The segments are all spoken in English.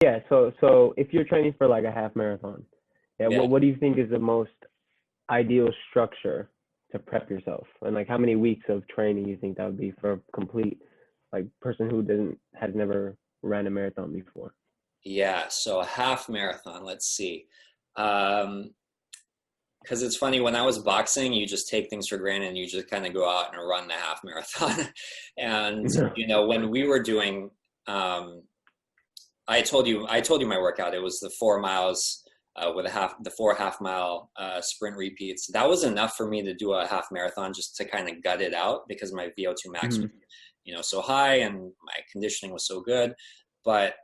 Yeah, so if you're training for like a half marathon, yeah, Yeah. what do you think is the most ideal structure to prep yourself? And like how many weeks of training you think that would be for a complete like person who has never ran a marathon before? Yeah, so a half marathon, let's see. Um, because it's funny, when I was boxing, you just take things for granted and you just kind of go out and run the half marathon. And when we were doing, um, I told you my workout. It was the 4 miles with the 4 half-mile sprint repeats. That was enough for me to do a half marathon just to kind of gut it out because my VO2 max was, Hmm. so high and my conditioning was so good. But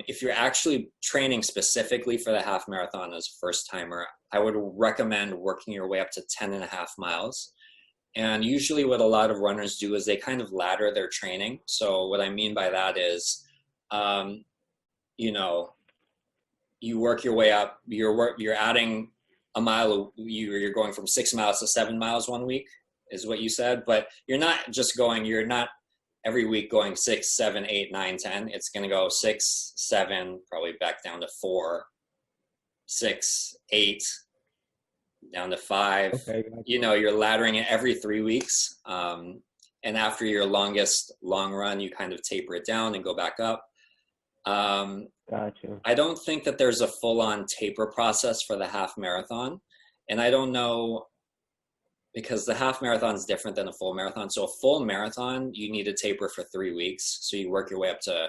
if you're actually training specifically for the half marathon as a first timer, I would recommend working your way up to 10.5 miles. And usually what a lot of runners do is they kind of ladder their training. So what I mean by that is, um, you know, you work your way up, you're adding a mile, you're going from 6 miles to 7 miles one week is what you said, but you're not every week going 6, 7, 8, 9, 10. It's going to go 6, 7, probably back down to 4, 6, 8, down to 5. Okay, gotcha. You're laddering it every 3 weeks. And after your longest long run, you kind of taper it down and go back up. Gotcha. I don't think that there's a full-on taper process for the half marathon. And I don't know, because the half marathon is different than a full marathon. So a full marathon, you need to taper for 3 weeks. So you work your way up to,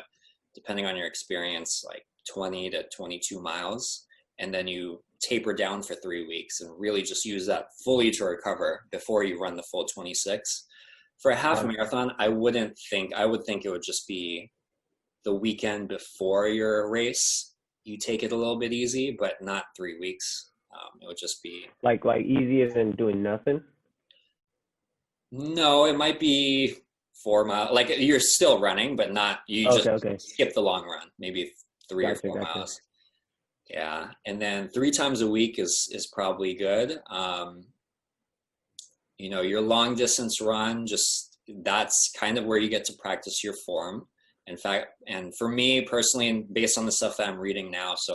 depending on your experience, like 20 to 22 miles. And then you taper down for 3 weeks and really just use that fully to recover before you run the full 26. For a half marathon, I would think it would just be the weekend before your race. You take it a little bit easy, but not 3 weeks. It would just be Like easier than doing nothing. no. It might be 4 miles. Like you're still running, but not. You Okay, just okay. skip the long run. Maybe 3 or 4 Gotcha. miles. Yeah, and then 3 times a week is probably good. Your long distance run, just that's kind of where you get to practice your form. In fact, and for me personally, and based on the stuff that I'm reading now, so